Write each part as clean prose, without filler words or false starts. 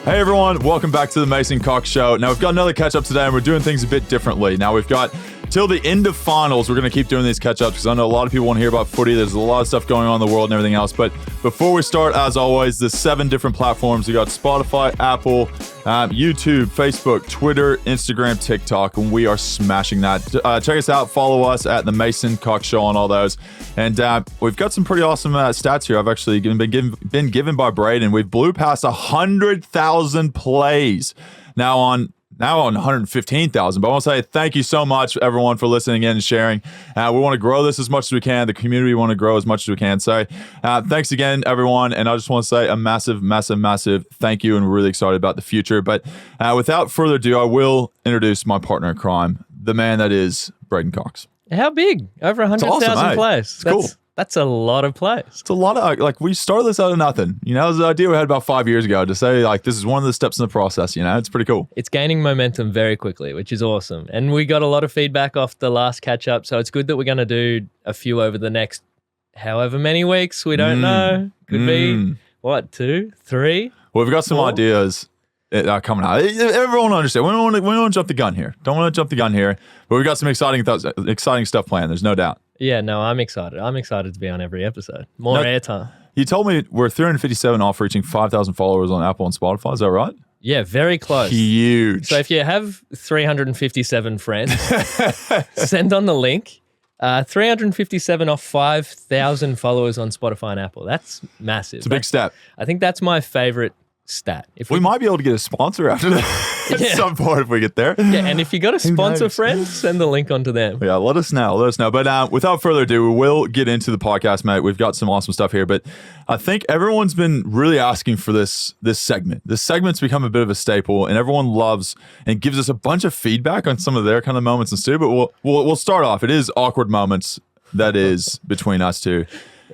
Hey everyone, welcome back to the Mason Cox Show. Now we've got another catch-up today and we're doing things a bit differently. Now we've got till the end of finals, we're going to keep doing these catch-ups because I know a lot of people want to hear about footy. There's a lot of stuff going on in the world and everything else. But before we start, as always, the 7 different platforms. We got Spotify, Apple, YouTube, Facebook, Twitter, Instagram, TikTok, and we are smashing that. Check us out. Follow us at the Mason Cox Show on all those. And we've got some pretty awesome stats here. I've actually been given by Brayden. We've blew past 100,000 plays now on 115,000. But I want to say thank you so much, everyone, for listening in and sharing. We want to grow this as much as we can. The community we want to grow as much as we can. So thanks again, everyone. And I just want to say a massive, massive, massive thank you. And we're really excited about the future. But without further ado, I will introduce my partner in crime, the man that is Brayden Cocks. How big? Over 100,000 awesome, plays. It's cool. That's a lot of plays. It's a lot of, like, we started this out of nothing. You know, it was an idea we had about 5 years ago to say, like, this is one of the steps in the process, you know? It's pretty cool. It's gaining momentum very quickly, which is awesome. And we got a lot of feedback off the last catch-up, so it's good that we're going to do a few over the next however many weeks. We don't know. Could be, 2, 3? Well, we've got some 4? ideas coming out. Everyone understand. We don't want to jump the gun here. Don't want to jump the gun here. But we've got some exciting stuff planned. There's no doubt. Yeah, no, I'm excited. I'm excited to be on every episode. More airtime. You told me we're 357 off reaching 5,000 followers on Apple and Spotify. Is that right? Yeah, very close. Huge. So if you have 357 friends, send on the link. 357 off 5,000 followers on Spotify and Apple. That's massive. It's a big step. I think that's my favorite stat. If we might be able to get a sponsor after that at some point if we get there. Yeah, and if you got a sponsor friend, send the link onto them. Yeah, let us know. But without further ado, we will get into the podcast, mate. We've got some awesome stuff here, but I think everyone's been really asking for this segment. This segment's become a bit of a staple, and everyone loves and gives us a bunch of feedback on some of their kind of moments and stuff. But we'll start off. It is awkward moments that is between us two.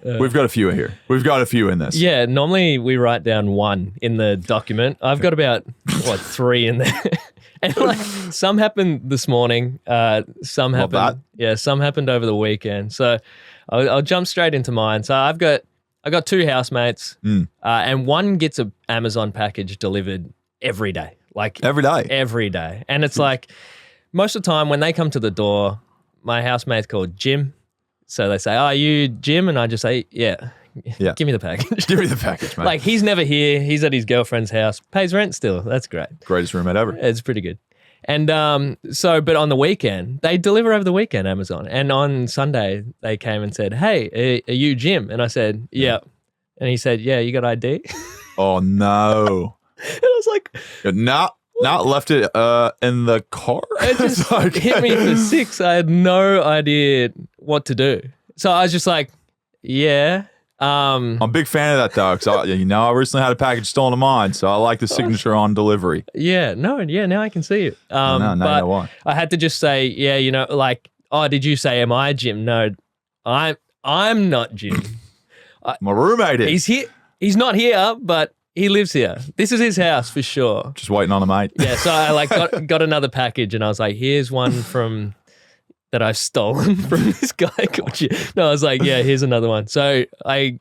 We've got a few here. We've got a few in this. Yeah, normally we write down 1 in the document. I've got about 3 in there. And like some happened this morning. Some happened. Yeah, some happened over the weekend. So I'll jump straight into mine. So I got 2 housemates, and one gets an Amazon package delivered every day. Like every day. And it's like most of the time when they come to the door, my housemate's called Jim. So they say, "Are you Jim?" And I just say, yeah. Give me the package. Give me the package, mate. Like, he's never here. He's at his girlfriend's house. Pays rent still. That's great. Greatest roommate ever. It's pretty good. And but on the weekend, they deliver over the weekend, Amazon. And on Sunday, they came and said, "Hey, are you Jim?" And I said, "Yeah." And he said, "Yeah, you got ID?" Oh, no. And I was like, Not left it in the car. It just hit me for 6. I had no idea what to do. So I was just like, yeah. I'm a big fan of that, though, because I recently had a package stolen of mine, so I like the signature on delivery. Yeah, now I can see it. Now you know why. I had to just say, yeah, like, oh, did you say, am I Jim? No, I'm not Jim. My roommate is. He's here. He's not here, but he lives here. This is his house for sure. Just waiting on a mate. Yeah, so I got another package, and I was like, here's one from that I've stolen from this guy called you. No, I was like, yeah, here's another one. So I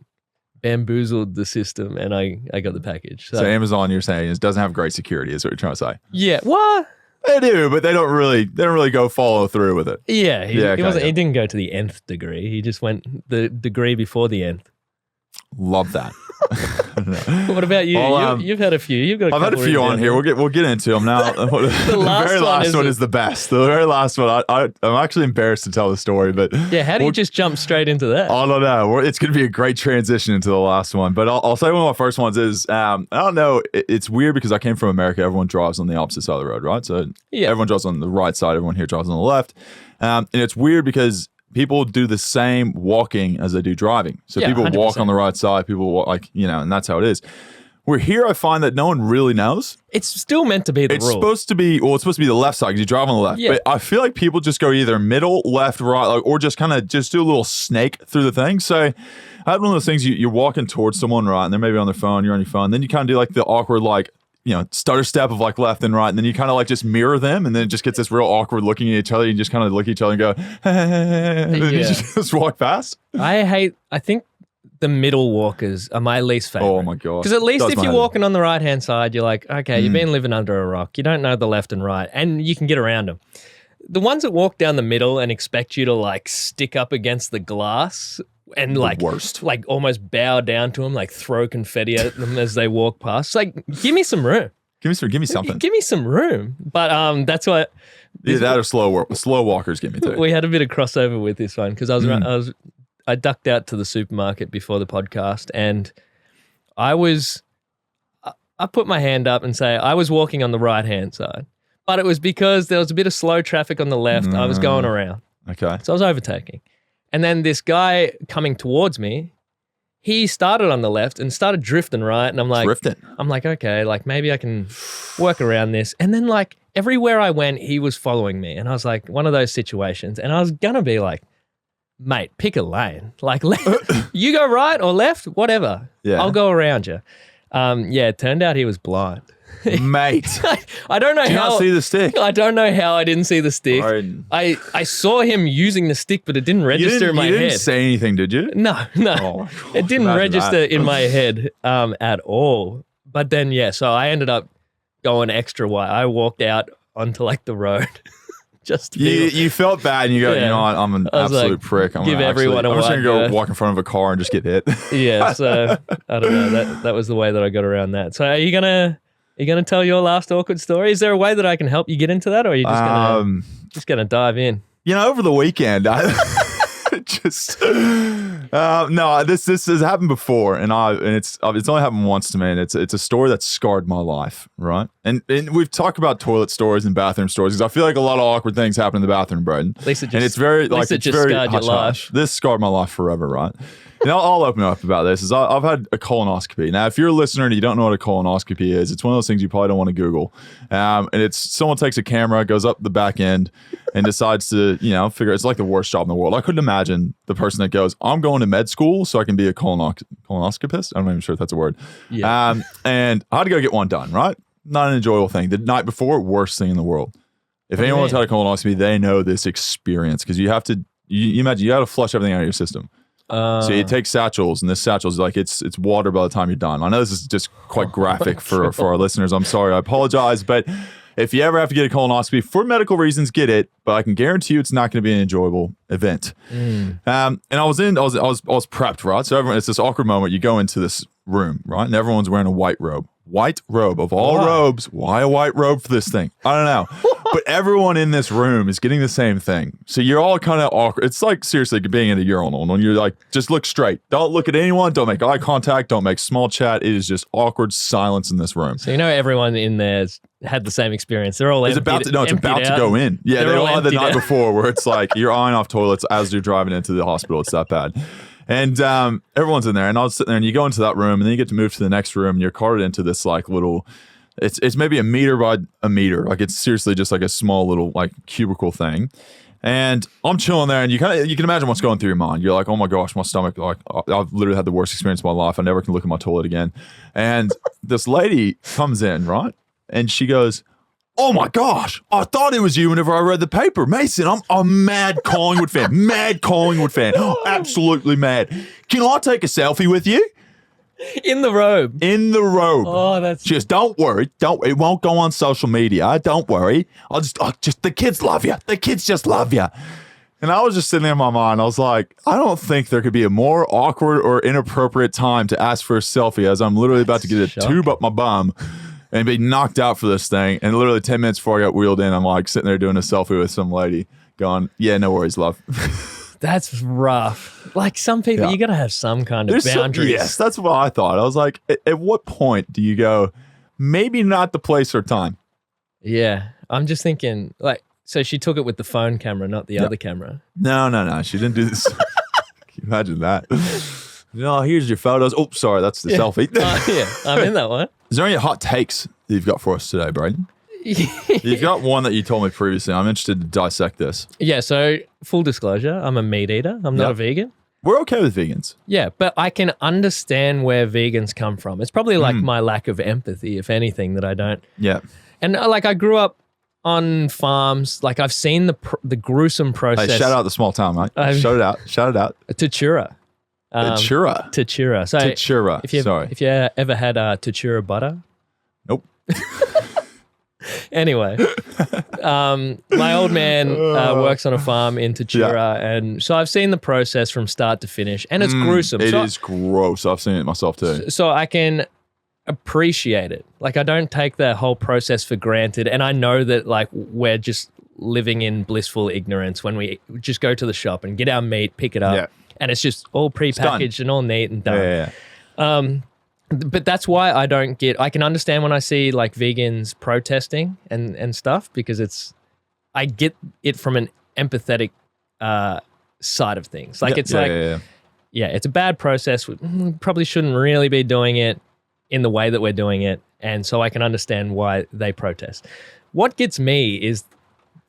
bamboozled the system, and I got the package. So Amazon, you're saying, doesn't have great security, is what you're trying to say? Yeah. What? They do, but they don't really go follow through with it. Yeah, he didn't go to the nth degree. He just went the degree before the nth. Love that. What about you? You've had a few. You've got. I've had a few on here. We'll get into them now. The very last one is the best. The very last one. I'm actually embarrassed to tell the story, but yeah. How do you just jump straight into that? I don't know. It's going to be a great transition into the last one, but I'll say one of my first ones is I don't know. It's weird because I came from America. Everyone drives on the opposite side of the road, right? So everyone drives on the right side. Everyone here drives on the left, and it's weird because people do the same walking as they do driving. So people 100%. Walk on the right side, people walk and that's how it is. Where here I find that no one really knows. It's still meant to be the rule. It's supposed to be the left side because you drive on the left. Yeah. But I feel like people just go either middle, left, right, or just kind of just do a little snake through the thing. So I had one of those things, you're walking towards someone, right, and they're maybe on their phone, you're on your phone. Then you kind of do like the awkward, like, stutter step of like left and right, and then you kind of like just mirror them, and then it just gets this real awkward looking at each other. You just kind of look at each other and go, and then you just walk past. I think the middle walkers are my least favorite. Oh my God. Because at least Does if my you're head in. walking on the right-hand side, you're like, okay, you've been living under a rock. You don't know the left and right, and you can get around them. The ones that walk down the middle and expect you to like stick up against the glass and like worst. like almost bow down to them, like throw confetti at them as they walk past. It's like, give me some room. Give me something. Give me some room. But that's what That or slow walkers get me too. we had a bit of crossover with this one because I ducked out to the supermarket before the podcast and I put my hand up and say I was walking on the right-hand side, but it was because there was a bit of slow traffic on the left. I was going around. Okay. So I was overtaking. And then this guy coming towards me, he started on the left and started drifting right. And I'm like, okay, like maybe I can work around this. And then like everywhere I went, he was following me. And I was like, one of those situations. And I was going to be like, mate, pick a lane. Like, you go right or left, whatever. Yeah. I'll go around you. It turned out he was blind. Mate. I don't know Did you how. not see the stick? I don't know how I didn't see the stick. Right. I saw him using the stick, but it didn't register in my head. You didn't say anything, did you? No. Oh, it didn't register in my head at all. But then, so I ended up going extra wide. I walked out onto like the road. Just to you felt bad and you go, you know what, I'm an absolute like, prick. I'm give everyone a I'm just going to wide go walk in front of a car and just get hit. Yeah, so I don't know. That was the way that I got around that. So are you gonna tell your last awkward story? Is there a way that I can help you get into that, or are you just gonna dive in? You know, over the weekend, I no, this has happened before, and it's only happened once to me, and it's a story that scarred my life, right? And we've talked about toilet stories and bathroom stories because I feel like a lot of awkward things happen in the bathroom, Brayden. At least it just, and it's very like it's very scarred your hush. This scarred my life forever, right? And I'll open up about this. I've had a colonoscopy. Now, if you're a listener and you don't know what a colonoscopy is, it's one of those things you probably don't want to Google. And it's someone takes a camera, goes up the back end, and decides to, figure it's like the worst job in the world. I couldn't imagine the person that goes, I'm going to med school so I can be a colonoscopist. I'm not even sure if that's a word. Yeah. And I had to go get one done, right? Not an enjoyable thing. The night before, worst thing in the world. If anyone's had a colonoscopy, they know this experience because you have to, you imagine you got to flush everything out of your system. So you take satchels, and this satchel's like it's water by the time you're done. I know this is just quite graphic for our listeners. I'm sorry, I apologize, but if you ever have to get a colonoscopy for medical reasons, get it. But I can guarantee you, it's not going to be an enjoyable event. And I was prepped, right? So it's this awkward moment. You go into this room, right, and everyone's wearing a white robe. White robe of all robes. Why a white robe for this thing? I don't know. But everyone in this room is getting the same thing. So you're all kind of awkward. It's like seriously being in a urinal when you're like, just look straight. Don't look at anyone. Don't make eye contact. Don't make small chat. It is just awkward silence in this room. So everyone in there's had the same experience. They're all it's about to go in. Yeah, they all had the night before where it's like you're eyeing off toilets as you're driving into the hospital. It's that bad. And everyone's in there, and I was sitting there, and you go into that room, and then you get to move to the next room, and you're carted into this like little, it's maybe a meter by a meter, like it's seriously just like a small little like cubicle thing. And I'm chilling there, and you can imagine what's going through your mind. You're like, oh my gosh, my stomach, like I've literally had the worst experience of my life. I never can look at my toilet again. And this lady comes in, right, and she goes, oh my gosh, I thought it was you whenever I read the paper. Mason, I'm a mad Collingwood fan. Absolutely mad. Can I take a selfie with you? In the robe. Oh, that's... Just don't worry. It won't go on social media. Don't worry. The kids love you. The kids just love you. And I was just sitting there in my mind. I was like, I don't think there could be a more awkward or inappropriate time to ask for a selfie as I'm literally about to get a tube up my bum and be knocked out for this thing. And literally 10 minutes before I got wheeled in, I'm like sitting there doing a selfie with some lady going, yeah, no worries, love. That's rough. Like some people, you got to have some kind of boundaries. Yes, that's what I thought. I was like, at what point do you go, maybe not the place or time? Yeah. I'm just thinking, like, so she took it with the phone camera, not the other camera. No. She didn't do this. Can you imagine that? No, here's your photos. Oh, sorry, that's the selfie. I'm in that one. Is there any hot takes that you've got for us today, Brayden? You've got one that you told me previously. I'm interested to dissect this. Yeah, so full disclosure, I'm a meat eater. I'm not a vegan. We're okay with vegans. Yeah, but I can understand where vegans come from. It's probably like my lack of empathy, if anything, that I don't. Yeah. And like I grew up on farms. Like I've seen the gruesome process. Hey, shout out the small town, mate. Shout it out. To Chura. Tachura. Tachura. So Tachura. If you ever had Tachura butter. Nope. Anyway, my old man works on a farm in Tachura, and so I've seen the process from start to finish, and it's gruesome. It is gross. I've seen it myself too. So I can appreciate it. Like, I don't take the whole process for granted, and I know that like we're just living in blissful ignorance when we just go to the shop and get our meat, pick it up, and it's just all prepackaged and all neat and done. But that's why I can understand when I see like vegans protesting and stuff, because I get it from an empathetic side of things. Like it's it's a bad process. We probably shouldn't really be doing it in the way that we're doing it. And so I can understand why they protest. What gets me is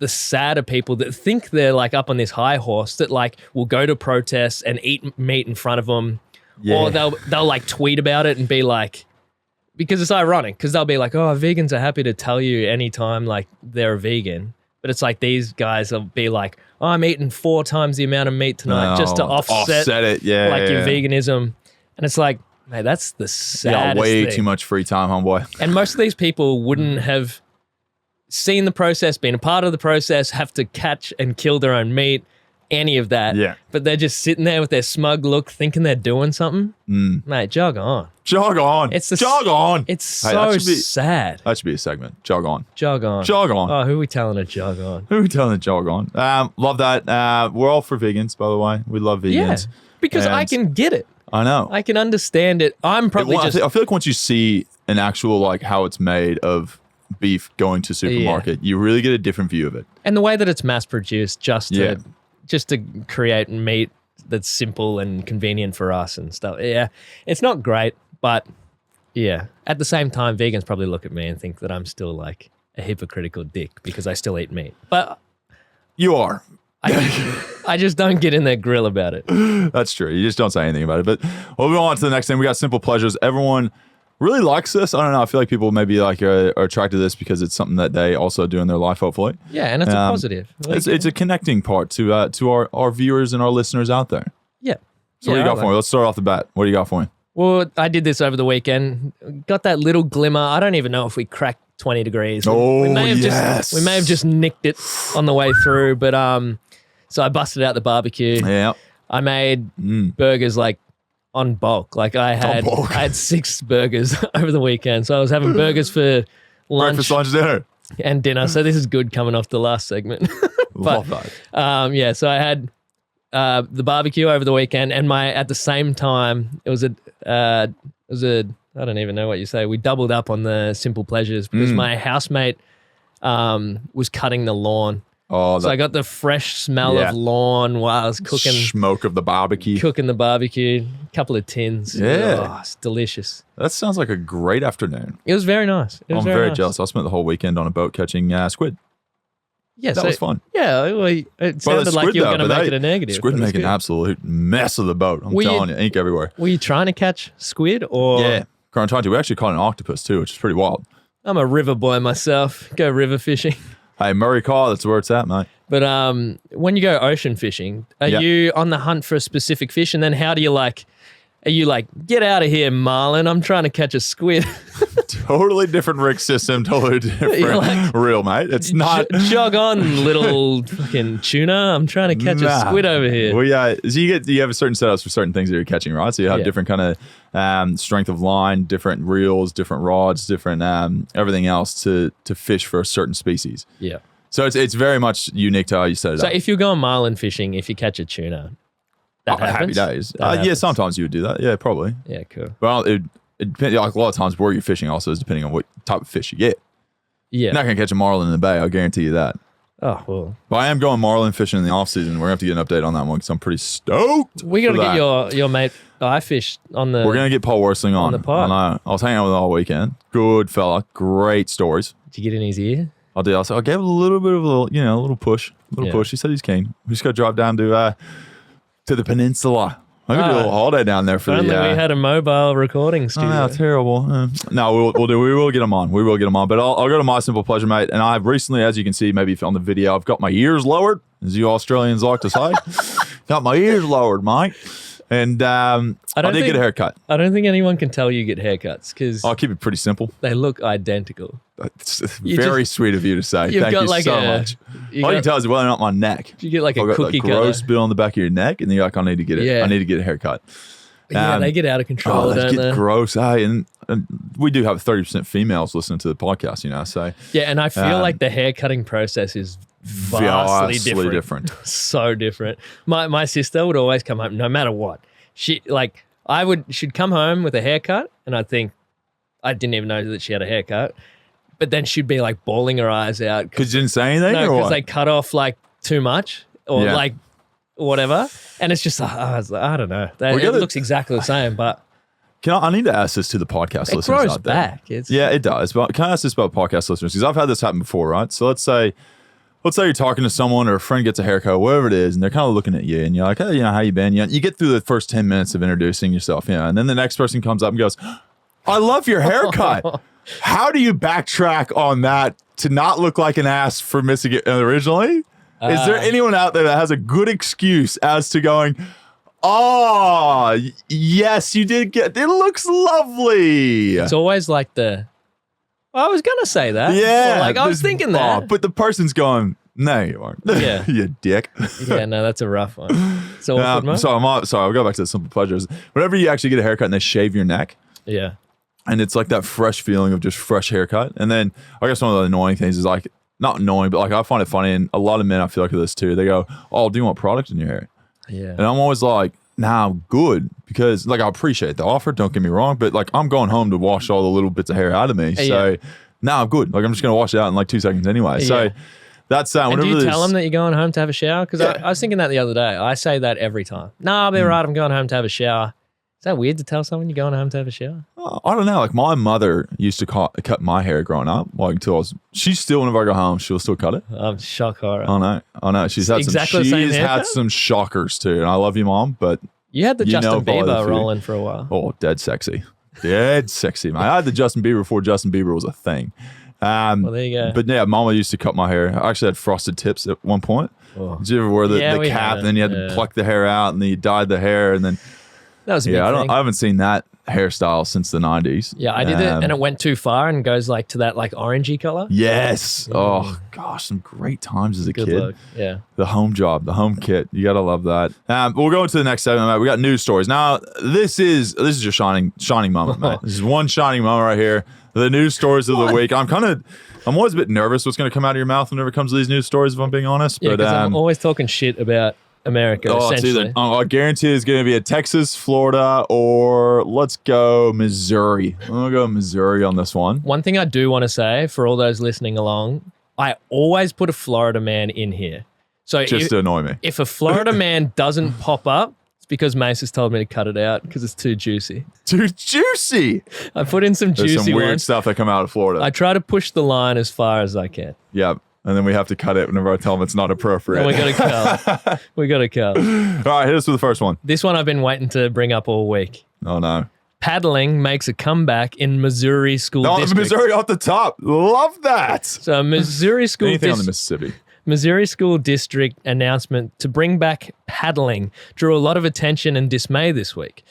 the sadder people that think they're like up on this high horse that like will go to protests and eat meat in front of them. Yeah. Or they'll like tweet about it and be like, because it's ironic, because they'll be like, oh, vegans are happy to tell you anytime like they're a vegan. But it's like these guys will be like, oh, I'm eating 4 times the amount of meat tonight just to offset it. Your veganism. And it's like, mate, that's the saddest way thing. Too much free time, homeboy. And most of these people wouldn't have seen the process, been a part of the process, have to catch and kill their own meat. Any of that, but they're just sitting there with their smug look, thinking they're doing something. Mate, jog on. Jog on. Jog on. It's so sad. That should be a segment. Jog on. Jog on. Jog on. Oh, who are we telling to jog on? Who are we telling to jog on? Love that. We're all for vegans, by the way. We love vegans. Yeah, because I can get it. I know. I can understand it. I'm probably I feel like once you see an actual like how it's made of beef going to supermarket, you really get a different view of it. And the way that it's mass produced just to create meat that's simple and convenient for us and stuff. Yeah, it's not great, but at the same time, vegans probably look at me and think that I'm still like a hypocritical dick because I still eat meat. But you are. I just don't get in their grill about it. That's true. You just don't say anything about it. But we'll move on to the next thing. We got simple pleasures. Everyone really likes this. I don't know. I feel like people maybe like are attracted to this because it's something that they also do in their life, hopefully. Yeah, and it's a positive. Like, it's a connecting part to our viewers and our listeners out there. Yeah. So what do you got for me? Let's start off the bat. What do you got for me? Well, I did this over the weekend. Got that little glimmer. I don't even know if we cracked 20 degrees. We may have just nicked it on the way through. But so I busted out the barbecue. Yeah. I made burgers like on bulk. Like I had 6 burgers over the weekend. So I was having burgers for lunch. Breakfast, lunch, dinner. And dinner. So this is good coming off the last segment. Love that. So I had the barbecue over the weekend, and at the same time, it was a I don't even know what you say. We doubled up on the simple pleasures because my housemate was cutting the lawn. Oh, so I got the fresh smell of lawn while I was cooking. Smoke of the barbecue. Cooking the barbecue. A couple of tins. Yeah. Oh, it's delicious. That sounds like a great afternoon. It was very nice. I'm very jealous. I spent the whole weekend on a boat catching squid. Yeah, that was fun. Yeah, it sounded like you were going to make it a negative. Squid make an absolute mess of the boat. I'm telling you, ink everywhere. Were you trying to catch squid or? Yeah, trying to. We actually caught an octopus too, which is pretty wild. I'm a river boy myself. Go river fishing. Hey, Murray Call, that's where it's at, mate. But when you go ocean fishing, are you on the hunt for a specific fish? And then how do you like, are you like, get out of here, Marlin, I'm trying to catch a squid. Totally different rig system, totally different like, reel, mate. It's not. Jog on, little fucking tuna. I'm trying to catch a squid over here. Well, yeah. So you have certain setups for certain things that you're catching, right? So you have different kind of strength of line, different reels, different rods, different everything else to fish for a certain species. Yeah. So it's very much unique to how you set it up. So if you're going marlin fishing, if you catch a tuna, that happens? Happy days. Yeah, sometimes you would do that. Yeah, probably. Yeah, cool. Well, it depends. Like a lot of times where you're fishing also is depending on what type of fish you get. Yeah. You're not going to catch a marlin in the bay. I'll guarantee you that. Oh, well. But I am going marlin fishing in the off season. We're going to have to get an update on that one because I'm pretty stoked. We got to get your mate I fished on the. We're going to get Paul Worsling on. The pod. I was hanging out with him all weekend. Good fella. Great stories. Did you get in his ear? I did. I gave a little bit of a little push. Push. He said he's keen. We just got to drive down to the peninsula. I'm going to do a little holiday down there for we had a mobile recording studio. Oh, terrible. No, we will get him on. We will get him on. But I'll go to my simple pleasure, mate. And I've recently, as you can see, maybe on the video, I've got my ears lowered, as you Australians like to say. Got my ears lowered, mate. And I did get a haircut. I don't think anyone can tell you get haircuts because I'll keep it pretty simple. they look identical. It's very sweet of you to say. Thank you like so much. All you can tell is whether or not my neck. You get like a cookie got, gross bit on the back of your neck, and you're like, I need to get it. Yeah. I need to get a haircut. Yeah, they get out of control, don't they? Gross. And we do have 30% females listening to the podcast, you know. So yeah, and I feel like the hair cutting process is vastly different. So different. My sister would always come home, no matter what. She'd come home with a haircut, and I'd think I didn't even know that she had a haircut. But then she'd be like bawling her eyes out because you didn't say anything. No, because they cut off like too much or like whatever, and it's just I don't know. It looks exactly the same, but I need to ask this to the podcast listeners grows out there. back. It does. But can I ask this about podcast listeners? Because I've had this happen before, right? So let's say you're talking to someone or a friend gets a haircut, whatever it is, and they're kind of looking at you, and you're like, hey, how you been? You get through the first 10 minutes of introducing yourself, and then the next person comes up and goes, I love your haircut. How do you backtrack on that to not look like an ass for missing it originally? Is there anyone out there that has a good excuse as to going, oh, yes, you did it looks lovely. It's always like I was going to say that. Yeah. I was thinking that. But the person's going, no, you aren't. Yeah. You dick. Yeah, no, that's a rough one. It's awkward, sorry, I'll go back to the simple pleasures. Whenever you actually get a haircut and they shave your neck. Yeah. And it's like that fresh feeling of just fresh haircut. And then I guess one of the annoying things is like, not annoying, but like I find it funny. And a lot of men, I feel like, are this too. They go, oh, do you want product in your hair? Yeah. And I'm always like, nah, I'm good. Because like I appreciate the offer, don't get me wrong. But like I'm going home to wash all the little bits of hair out of me. So nah, I'm good. Like I'm just going to wash it out in like 2 seconds anyway. So that's and do you tell them that you're going home to have a shower? Because I was thinking that the other day. I say that every time. Nah, I'll be right. I'm going home to have a shower. Is that weird to tell someone you're going home to have a shower? I don't know. Like my mother used to cut my hair growing up. Like until she's still, whenever I go home, she'll still cut it. I'm shocked horror. I know. She's had some shockers too. And I love you, Mom, but you had the Justin Bieber rolling for a while. Oh, dead sexy. Dead sexy, man. I had the Justin Bieber before Justin Bieber was a thing. Well, there you go. But yeah, Mama used to cut my hair. I actually had frosted tips at one point. Oh. Did you ever wear the cap and then you had to pluck the hair out and then you dyed the hair and then... That was a big thing. I haven't seen that hairstyle since the 90s. Yeah, I did it and it went too far and goes like to that like orangey color. Yes. Oh gosh, some great times as a kid. Look. Yeah. The home job, the home kit. You gotta love that. We'll go into the next segment, mate. We got news stories. Now, this is your shining moment, mate. This is one shining moment right here. The news stories of the week. I'm always a bit nervous what's gonna come out of your mouth whenever it comes to these news stories, if I'm being honest. Yeah, because I'm always talking shit about America, essentially. I guarantee it's going to be a Texas, Florida, or let's go Missouri. I'm going to go Missouri on this one. One thing I do want to say for all those listening along, I always put a Florida man in here. So just to annoy me. If a Florida man doesn't pop up, it's because Mace has told me to cut it out because it's too juicy. Too juicy? I put in some juicy There's some weird ones. stuff that come out of Florida. I try to push the line as far as I can. Yeah. And then we have to cut it whenever I tell them it's not appropriate. And we got to cut. We got to cut. All right, hit us with the first one. This one I've been waiting to bring up all week. Oh, no. Paddling makes a comeback in Missouri school district. Missouri off the top. Love that. So Missouri school Anything on the Mississippi. Missouri School District announcement to bring back paddling drew a lot of attention and dismay this week.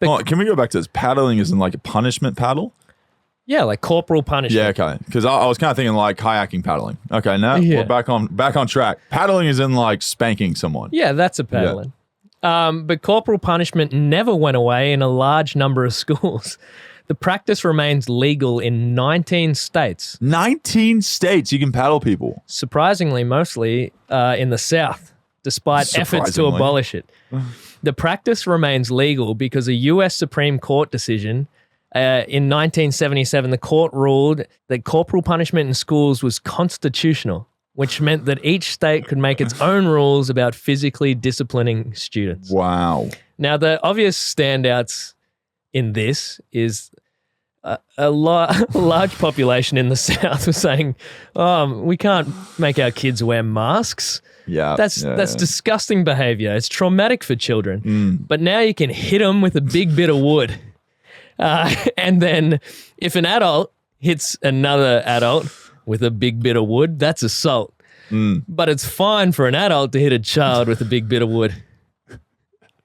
Can we go back to this? Paddling is in like a punishment paddle? Yeah, like corporal punishment. Yeah, okay. Because I was kind of thinking like kayaking paddling. Okay, now we're back on track. Paddling is in like spanking someone. Yeah, that's a paddling. Yeah. But corporal punishment never went away in a large number of schools. The practice remains legal in 19 states. 19 states you can paddle people. Surprisingly, mostly in the South, despite efforts to abolish it. The practice remains legal because a U.S. Supreme Court decision in 1977, the court ruled that corporal punishment in schools was constitutional, which meant that each state could make its own rules about physically disciplining students. Wow. Now, the obvious standouts in this is a large population in the South was saying, we can't make our kids wear masks. Yeah, that's disgusting behavior. It's traumatic for children. But now you can hit them with a big bit of wood. And then if an adult hits another adult with a big bit of wood, that's assault. But it's fine for an adult to hit a child with a big bit of wood.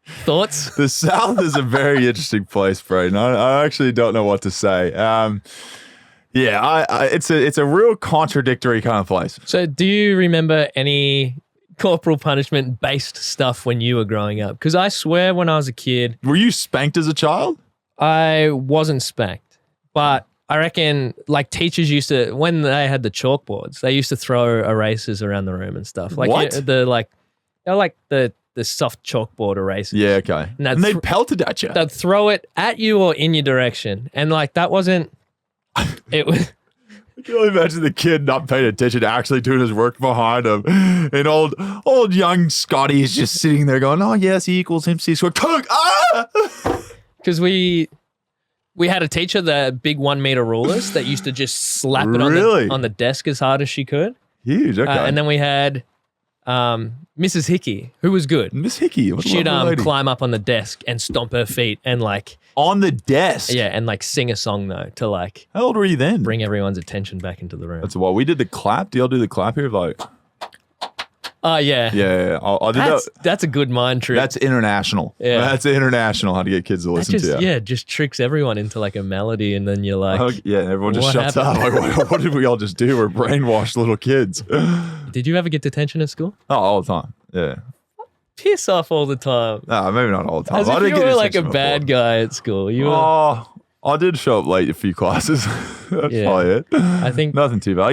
Thoughts? The South is a very interesting place, Brayden. I actually don't know what to say. It's a real contradictory kind of place. So do you remember any corporal punishment based stuff when you were growing up? Because I swear when I was a kid. Were you spanked as a child? I wasn't spanked, but I reckon like teachers used to, when they had the chalkboards, they used to throw erasers around the room and stuff. Like what? The soft chalkboard erasers. Yeah, okay. And they pelted at you. They'd throw it at you or in your direction. And like that wasn't, it was. I can only imagine the kid not paying attention, actually doing his work behind him. And old young Scotty is just sitting there going, oh, yes, E equals MC squared. Because we had a teacher, the big 1 meter rulers that used to just slap it on the desk as hard as she could. Huge, okay. And then we had Mrs. Hickey, who was good. Miss Hickey, what a she'd lovely lady. climb up on the desk and stomp her feet and like on the desk. Yeah, and like sing a song though to like. How old were you then? Bring everyone's attention back into the room. That's wild. We did the clap. Do y'all do the clap here? Like. Oh yeah. Yeah. I did that. That's a good mind trick. That's international. Yeah. That's international. How to get kids to listen to you. Yeah, just tricks everyone into like a melody, and then you're like, everyone just shuts up. Like, what did we all just do? We're brainwashed little kids. Did you ever get detention at school? Oh, all the time. Yeah. Piss off all the time. No, maybe not all the time. As if you were like a bad guy at school. You were. I did show up late a few classes. That's probably it. I think nothing too bad.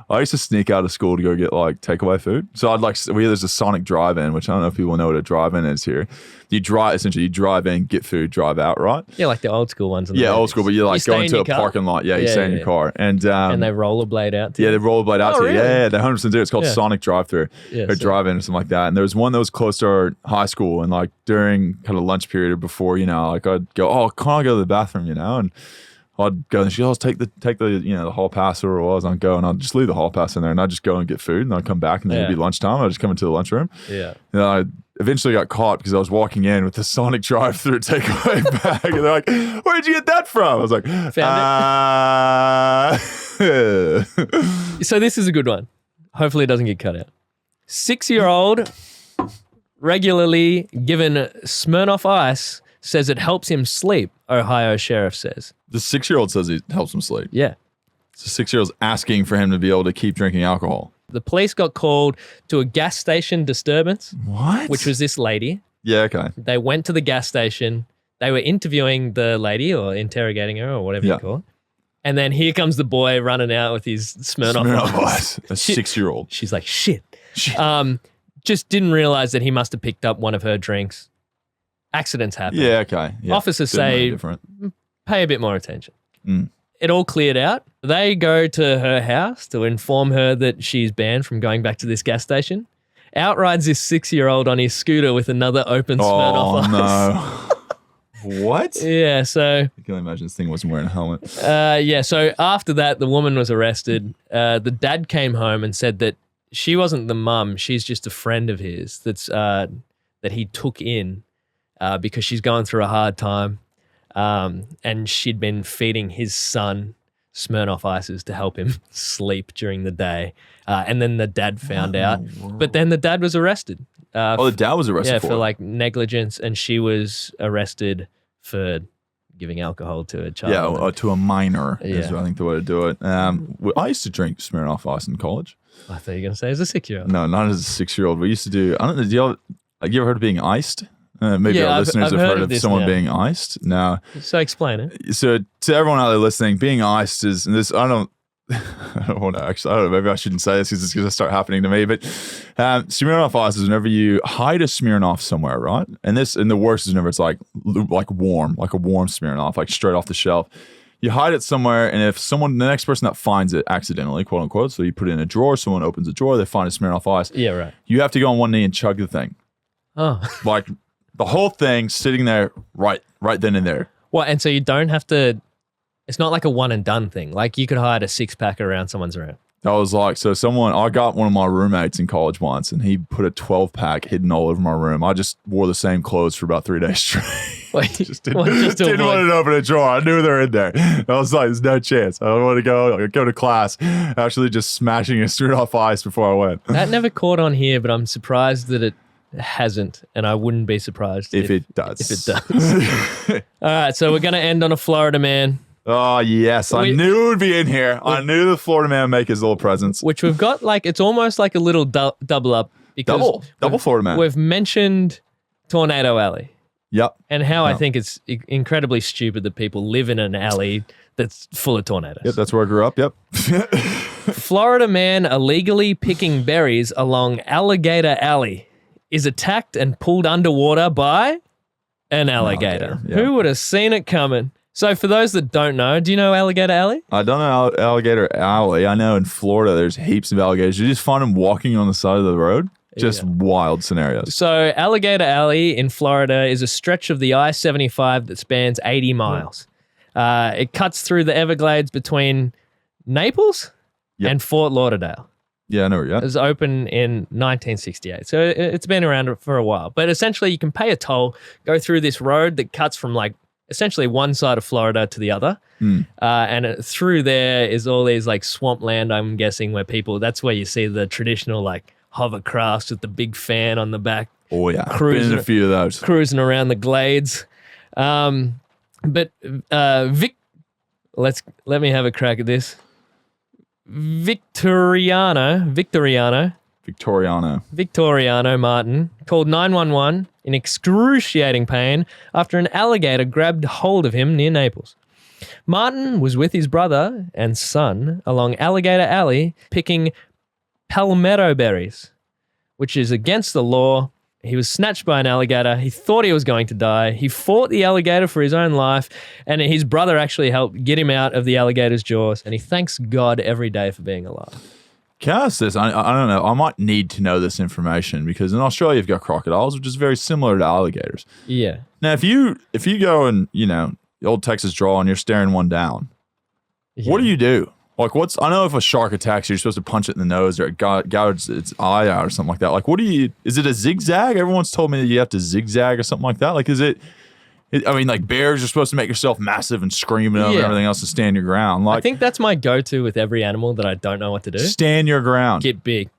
I used to sneak out of school to go get like takeaway food. So there's a Sonic drive-in, which I don't know if people know what a drive-in is here. You drive in, get food, drive out, right? Yeah, like the old school ones. Old school, but you like go into a parking lot. Yeah, you stay in your car. And they rollerblade out to you. Yeah, they rollerblade out to you. Really? Yeah, they 100% do. It's called Sonic drive-through or drive-in or something like that. And there was one that was close to our high school, and like during kind of lunch period or before, like I'd go, oh, can I go to the bathroom, and I'd go and she'd always take the the hall pass or what it was. I'd go and I'd just leave the hall pass in there and I'd just go and get food and I'd come back and then it'd be lunchtime. I'd just come into the lunchroom. Yeah. And I eventually got caught because I was walking in with the Sonic drive-through takeaway bag and they're like, where'd you get that from? I was like, So this is a good one. Hopefully it doesn't get cut out. 6-year-old regularly given Smirnoff Ice says it helps him sleep, Ohio sheriff says. The 6-year-old says it helps him sleep. Yeah. So 6-year-old's asking for him to be able to keep drinking alcohol. The police got called to a gas station disturbance. What? Which was this lady. Yeah, okay. They went to the gas station. They were interviewing the lady or interrogating her or whatever you call it. And then here comes the boy running out with his Smirnoff Ice. A 6-year-old. She's like, shit. Just didn't realize that he must have picked up one of her drinks. Accidents happen. Yeah, okay. Yeah. Officers say, pay a bit more attention. It all cleared out. They go to her house to inform her that she's banned from going back to this gas station. Outrides this 6-year-old on his scooter with another open Smirnoff Ice. Oh, no. What? Yeah, so... I can imagine this thing wasn't wearing a helmet. So after that, the woman was arrested. The dad came home and said that she wasn't the mum. She's just a friend of his that he took in because she's going through a hard time. And she'd been feeding his son Smirnoff Ices to help him sleep during the day. And then the dad found out. But then the dad was arrested. The dad was arrested for like negligence, and she was arrested for giving alcohol to a child. Yeah, to a minor is I think the way to do it. I used to drink Smirnoff Ice in college. I thought you were going to say as a 6-year-old. No, not as a 6-year-old. We used to do, I don't know, have you ever heard of being iced? Maybe our listeners have heard of someone being iced. No. So explain it. So to everyone out there listening, being iced is, and this, I don't want to actually, I don't know, maybe I shouldn't say this because it's going to start happening to me, but Smirnoff Ice is whenever you hide a Smirnoff somewhere, right? And the worst is whenever it's like warm, like a warm Smirnoff, like straight off the shelf. You hide it somewhere, and if the next person that finds it accidentally, quote unquote, so you put it in a drawer, someone opens a drawer, they find a Smirnoff Ice. Yeah, right. You have to go on one knee and chug the thing. Oh. Like the whole thing sitting there right then and there. Well, and so you don't have to, it's not like a one and done thing. Like you could hide a 6-pack around someone's room. I was like, I got one of my roommates in college once, and he put a 12-pack hidden all over my room. I just wore the same clothes for about 3 days straight. Just didn't want to open a drawer. I knew they were in there. I was like, there's no chance. I don't want to go to class. Actually just smashing a Smirnoff Ice before I went. That never caught on here, but I'm surprised that it hasn't, and I wouldn't be surprised if it does. If it does. All right, so we're going to end on a Florida man. Oh, yes. I knew it would be in here. I knew the Florida man would make his little presence. Which we've got it's almost like a little double up. Because double Florida man. We've mentioned Tornado Alley. Yep. And how I think it's incredibly stupid that people live in an alley that's full of tornadoes. Yep, that's where I grew up. Yep. Florida man illegally picking berries along Alligator Alley is attacked and pulled underwater by an alligator. Yeah. Who would have seen it coming? So for those that don't know, do you know Alligator Alley? I don't know Alligator Alley. I know in Florida there's heaps of alligators. You just find them walking on the side of the road. Just wild scenarios. So Alligator Alley in Florida is a stretch of the I-75 that spans 80 miles. It cuts through the Everglades between Naples and Fort Lauderdale. Yeah, I know. Yeah. It was open in 1968. So it's been around for a while. But essentially you can pay a toll, go through this road that cuts from essentially one side of Florida to the other. And through there is all these swampland, I'm guessing, where that's where you see the traditional hovercrafts with the big fan on the back. Oh yeah, been in a few of those. Cruising around the glades. But let me have a crack at this. Victoriano Martin called 911 in excruciating pain after an alligator grabbed hold of him near Naples. Martin was with his brother and son along Alligator Alley picking palmetto berries, which is against the law. He was snatched by an alligator. He thought he was going to die. He fought the alligator for his own life, and his brother actually helped get him out of the alligator's jaws, and he thanks God every day for being alive. Can I ask this? I don't know. I might need to know this information because in Australia you've got crocodiles, which is very similar to alligators. Yeah. Now, if you go and, the old Texas draw and you're staring one down, what do you do? I know if a shark attacks you, you're supposed to punch it in the nose or gouge its eye out or something like that. Is it a zigzag? Everyone's told me that you have to zigzag or something like that. Bears are supposed to make yourself massive and scream and everything else to stand your ground. I think that's my go-to with every animal that I don't know what to do. Stand your ground. Get big.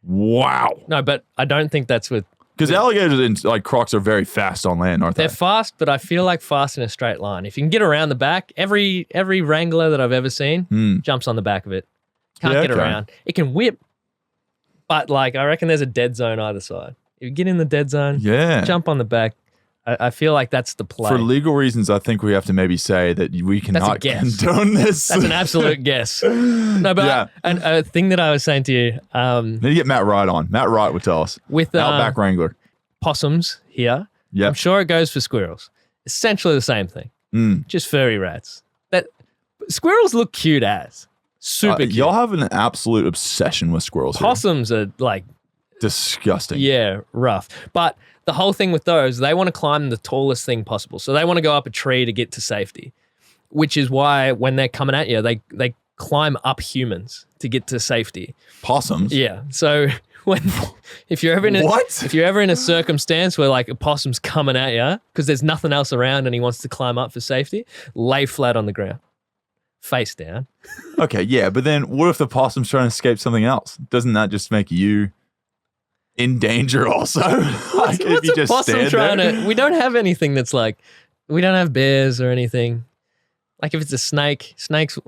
Wow. No, but I don't think that's with... Because alligators and crocs are very fast on land, aren't they? They're fast, but I feel like fast in a straight line. If you can get around the back, every wrangler that I've ever seen jumps on the back of it. Can't get around. It can whip, but I reckon there's a dead zone either side. If you get in the dead zone, jump on the back. I feel like that's the play. For legal reasons, I think we have to maybe say that we cannot condone this. That's an absolute guess. No, but a thing that I was saying to you. Need to get Matt Wright on. Matt Wright would tell us. With Outback Wrangler. Possums here. Yep. I'm sure it goes for squirrels. Essentially the same thing. Just furry rats. Squirrels look cute as. Super cute. Y'all have an absolute obsession with squirrels. Possums are disgusting. Yeah, rough. But the whole thing with those, they want to climb the tallest thing possible. So they want to go up a tree to get to safety, which is why when they're coming at you, they climb up humans to get to safety. Possums? Yeah. So if you're ever in a circumstance where a possum's coming at you because there's nothing else around and he wants to climb up for safety, lay flat on the ground. Face down. Okay, yeah, but then what if the possum's trying to escape something else? Doesn't that just make you in danger also? What's a possum trying to... We don't have anything that's we don't have bears or anything. If it's a snake, snakes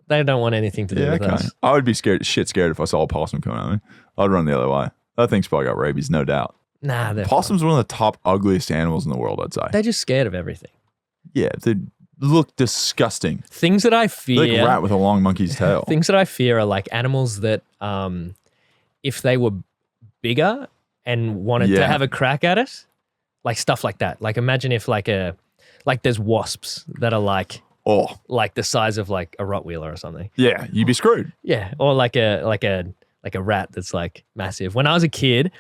they don't want anything to do with us. I would be scared if I saw a possum coming at me. I'd run the other way. That thing's probably got rabies, no doubt. Nah, possums are one of the top ugliest animals in the world, I'd say. They're just scared of everything. Yeah, they look disgusting. Things that I fear... They're like a rat with a long monkey's tail. Things that I fear are animals that, if they were bigger and wanted to have a crack at us, stuff like that. Imagine if there's wasps that are the size of a Rottweiler or something. Yeah, you'd be screwed. Yeah, or a rat that's massive. When I was a kid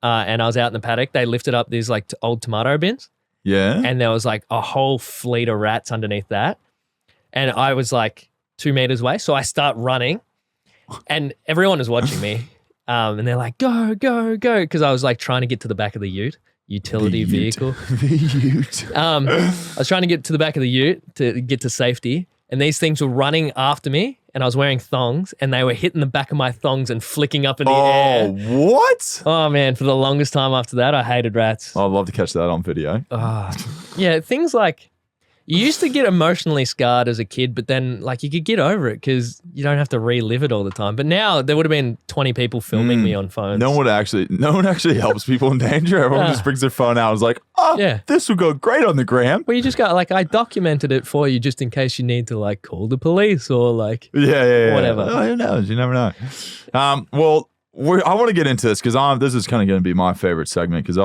and I was out in the paddock, they lifted up these old tomato bins. Yeah. And there was a whole fleet of rats underneath that. And I was 2 meters away. So I start running and everyone is watching me. And they're go, go, go. Because I was trying to get to the back of the utility vehicle. The ute. I was trying to get to the back of the ute to get to safety. And these things were running after me. and I was wearing thongs, and they were hitting the back of my thongs and flicking up in the air. Oh, what? Oh, man, for the longest time after that, I hated rats. I'd love to catch that on video. Yeah, things like you used to get emotionally scarred as a kid, but then like you could get over it because you don't have to relive it all the time. But now there would have been 20 people filming me on phones. No one actually helps people in danger. Everyone just brings their phone out and is like, this will go great on the gram. Well, you just got like, I documented it for you just in case you need to like call the police or like whatever. Oh, who knows? You never know. Well, I want to get into this because this is kind of going to be my favorite segment because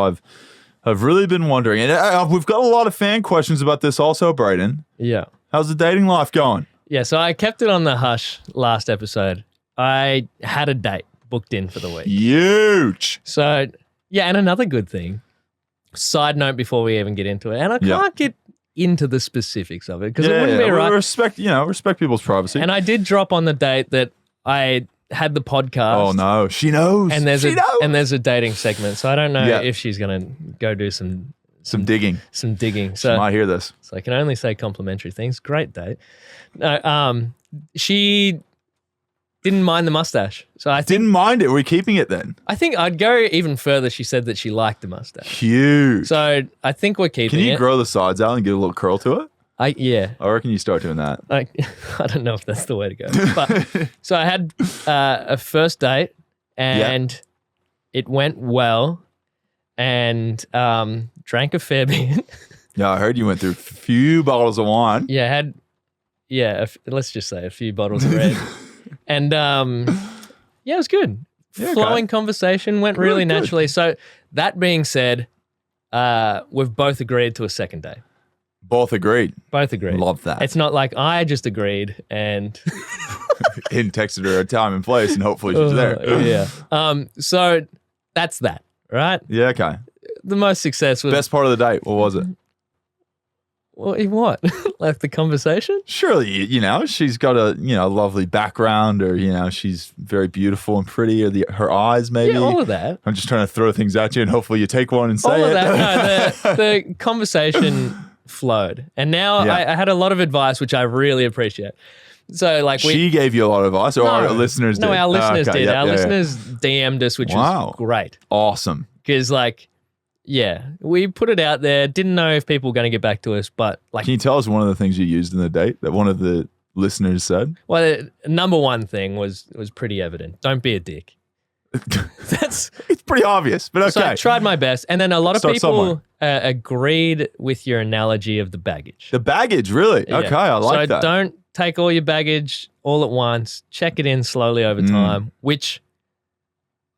I've really been wondering, and we've got a lot of fan questions about this also, Brayden. Yeah. How's the dating life going? Yeah, so I kept it on the hush last episode. I had a date booked in for the week. Huge. So, yeah, and another good thing, side note before we even get into it, and I can't get into the specifics of it because it wouldn't be right. Respect people's privacy. And I did drop on the date that I had the podcast. Oh no, she knows. And there's a dating segment, so I don't know if she's gonna go do some digging. Some digging. So she might hear this. So I can only say complimentary things. Great date. No, she didn't mind the mustache. So I didn't mind it. We're keeping it then. I think I'd go even further. She said that she liked the mustache. Huge. So I think we're keeping it. Can you grow the sides out and get a little curl to it? I reckon you start doing that. I don't know if that's the way to go. But so I had a first date and it went well and drank a fair bit. Yeah, I heard you went through a few bottles of wine. Yeah, let's just say a few bottles of red. And it was good. Yeah, flowing conversation went really naturally. So that being said, we've both agreed to a second date. Both agreed. Love that. It's not like I just agreed and texted her a time and place and hopefully she's there. Yeah. So that's that, right? Yeah, okay. The most success was... Best part of the date, what was it? Well, what? Like the conversation? Surely, she's got a, lovely background or, she's very beautiful and pretty or her eyes maybe. Yeah, all of that. I'm just trying to throw things at you and hopefully you take one and say all it. All of that. No, the conversation flowed. And now I had a lot of advice, which I really appreciate. So like she gave you a lot of advice or our listeners did? No, our listeners did. Our listeners DM'd us, which was great. Awesome. Because we put it out there. Didn't know if people were going to get back to us, but like... Can you tell us one of the things you used in the date that one of the listeners said? Well, the number one thing was pretty evident. Don't be a dick. It's pretty obvious, but okay. So I tried my best. And then a lot of people agreed with your analogy of the baggage. The baggage, really? Yeah. Okay, I like that. So don't take all your baggage all at once. Check it in slowly over time, which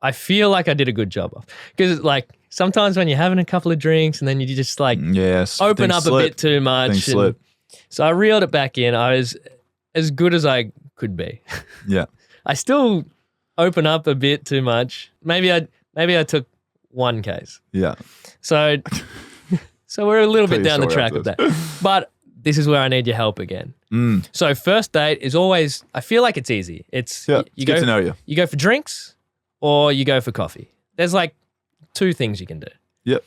I feel like I did a good job of. Because like sometimes when you're having a couple of drinks and then you just like open up a bit too much. So I reeled it back in. I was as good as I could be. Yeah. I still open up a bit too much. Maybe I took one case. Yeah. So we're a little bit down the track of that. But this is where I need your help again. So first date is always, I feel like it's easy. It's you get to know you. You go for drinks or you go for coffee. There's like two things you can do. Yep.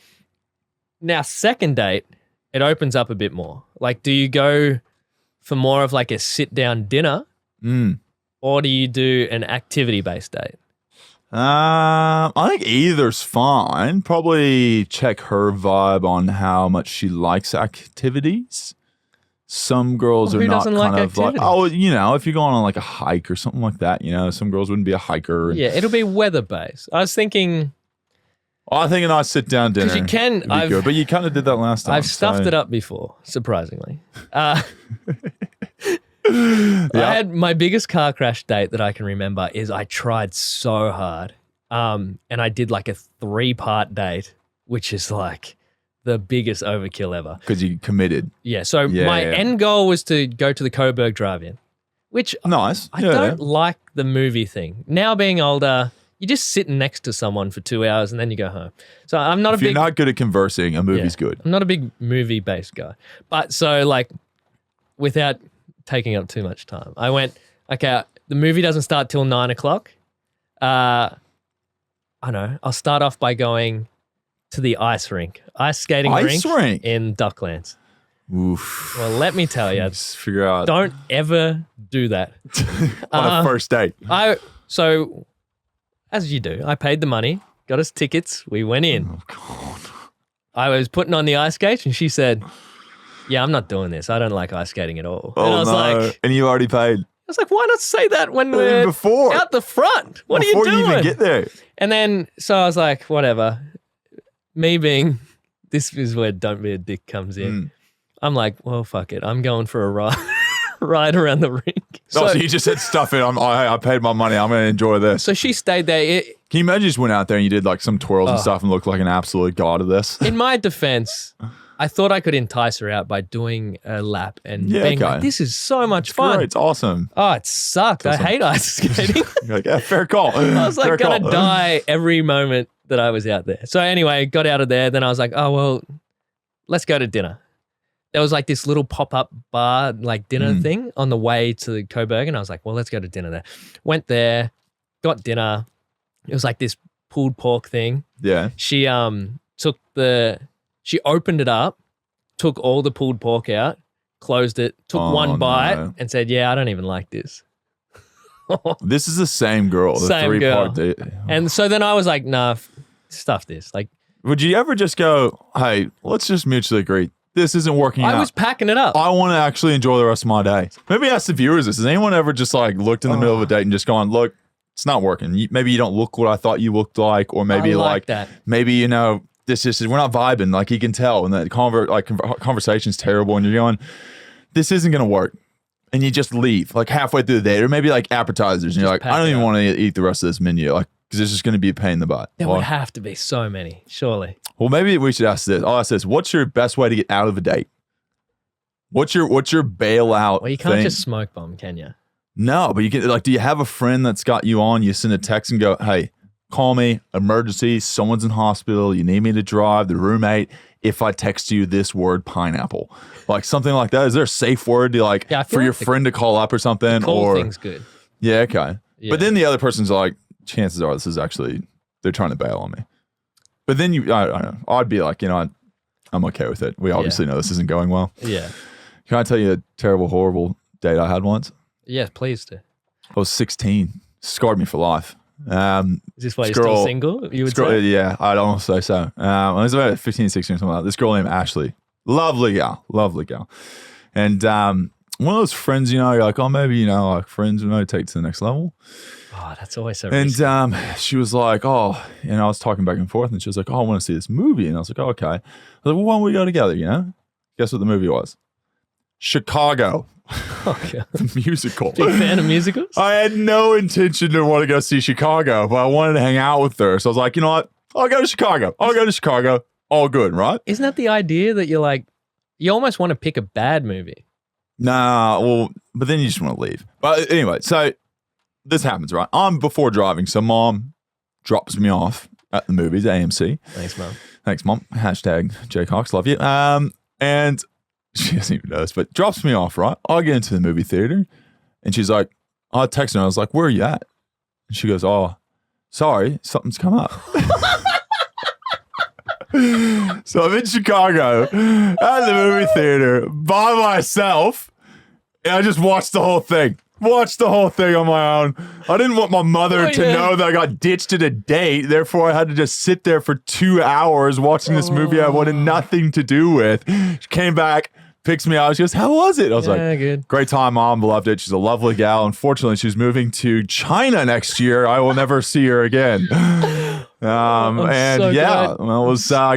Now second date, it opens up a bit more. Like do you go for more of like a sit down dinner? Or do you do an activity-based date? I think either's fine. Probably check her vibe on how much she likes activities. Some girls are not kind of like, if you're going on like a hike or something like that, some girls wouldn't be a hiker. Yeah, it'll be weather-based. I was thinking... I think a nice sit-down dinner you can, would be good, but you kind of did that last time. I've stuffed it up before, surprisingly. I had my biggest car crash date that I can remember is I tried so hard and I did like a 3-part date, which is like the biggest overkill ever. Because you committed. Yeah, so my end goal was to go to the Coburg Drive-In, which nice. I don't like the movie thing. Now being older, you're just sitting next to someone for 2 hours and then you go home. So I'm not if you're not good at conversing, a movie's good. I'm not a big movie-based guy. But so like without... taking up too much time. I went, okay, the movie doesn't start till 9 o'clock. I know, I'll start off by going to the ice skating rink in Docklands. Oof. Well, let me tell you, Just figure out don't ever do that. on a first date. So, as you do, I paid the money, got us tickets, we went in. Oh, God. I was putting on the ice skates and she said, yeah, I'm not doing this. I don't like ice skating at all. Oh, and I was like, and you already paid. I was like, why not say that when we're before. out the front? What are you Before doing? you even get there. And then, so I was like, whatever. Me being, this is where don't be a dick comes in. I'm like, well, fuck it. I'm going for a ride around the rink. So you just said, stuff it. I paid my money. I'm going to enjoy this. So she stayed there. Can you imagine you just went out there and you did like some twirls and stuff and looked like an absolute god of this? In my defense, I thought I could entice her out by doing a lap and being like, this is so much fun. Great, it's awesome. Oh, it sucked. I hate ice skating. You're like, yeah, fair call. I was like going to die every moment that I was out there. So anyway, got out of there. Then I was like, oh, well, let's go to dinner. There was like this little pop-up bar, like dinner thing on the way to the Coburg. And I was like, well, let's go to dinner there. Went there, got dinner. It was like this pulled pork thing. Yeah. She she opened it up, took all the pulled pork out, closed it, took one bite and said, yeah, I don't even like this. This is the same girl. The Same three-part girl. date. And so then I was like, nah, stuff this. Like, would you ever just go, hey, let's just mutually agree. This isn't working out. I was packing it up. I want to actually enjoy the rest of my day. Maybe ask the viewers this. Has anyone ever just like looked in the middle of a date and just gone, look, it's not working. Maybe you don't look what I thought you looked like, or maybe like that. Maybe, you know, this just we're not vibing. Like you can tell, and the conversation's terrible, and you're going, this isn't going to work. And you just leave like halfway through the date, or maybe like appetizers, and you're like, I don't even want to eat the rest of this menu. Like, because it's just going to be a pain in the butt. There would have to be so many, surely. Well, maybe we should ask this. I'll ask this. What's your best way to get out of a date? What's your bailout? Well, you can't thing? just smoke bomb, can you? No, but you can like, do you have a friend that's got you on? You send a text and go, hey, call me, emergency, someone's in hospital, you need me to drive, the roommate, if I text you this word, pineapple. Like something like that. Is there a safe word to like for your friend to call up or something? Call thing's good. Yeah, okay. Yeah. But then the other person's like, chances are this is actually, they're trying to bail on me. But then I don't know. I'd be like, you know, I'm okay with it. We obviously know this isn't going well. Yeah. Can I tell you a terrible, horrible date I had once? Yeah, please do. I was 16. Scarred me for life. Is this why you're still single? You would say? Yeah, I'd almost say so. I was about 15, 16 or something like that. This girl named Ashley. Lovely gal. And one of those friends, you know, you're like, oh, maybe, you know, like friends, you know, take it to the next level. Oh, that's always so And risky. she was like, oh, and I was talking back and forth, and she was like, oh, I want to see this movie. And I was like, oh, okay. I was like, well, why don't we go together, you know? Guess what the movie was? Chicago. Okay. The musical. Big fan of musicals? I had no intention to want to go see Chicago, but I wanted to hang out with her. So I was like, you know what? I'll go to Chicago. All good, right? Isn't that the idea that you're like, you almost want to pick a bad movie? Nah, well, but then you just want to leave. But anyway, so this happens, right? I'm before driving, so mom drops me off at the movies, AMC. Thanks, mom. Hashtag J Cox, love you. And she doesn't even know this, but drops me off, right? I get into the movie theater, and she's like, I texted her, I was like, where are you at? And she goes, oh, sorry, something's come up. So I'm in Chicago at the movie theater by myself, and I just watched the whole thing. On my own. I didn't want my mother to know that I got ditched at a date. Therefore, I had to just sit there for 2 hours watching this movie I wanted nothing to do with. She came back, picks me up. She goes, how was it? I was like, good. Great time, mom. Loved it. She's a lovely gal. Unfortunately, she's moving to China next year. I will never see her again. I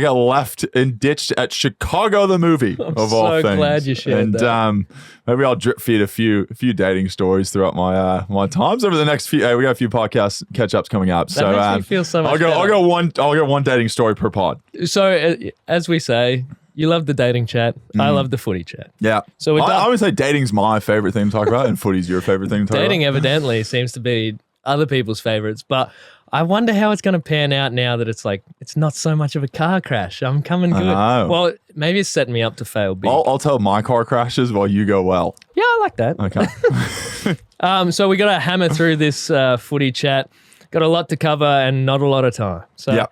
got left and ditched at Chicago the movie of all things. I'm so glad you shared that. Maybe I'll drip feed a few dating stories throughout my times over the next few. We got a few podcast catch ups coming up. That makes me feel so much I'll go one dating story per pod. So as we say, you love the dating chat. I love the footy chat. Yeah. So I always say dating's my favorite thing to talk about, and footy's your favorite thing to talk about. Dating evidently seems to be other people's favorites, but I wonder how it's going to pan out now that it's like, it's not so much of a car crash. I'm coming good. Well, maybe it's setting me up to fail big. I'll tell my car crashes while you go well. Yeah, I like that. Okay. So we got to hammer through this footy chat. Got a lot to cover and not a lot of time. So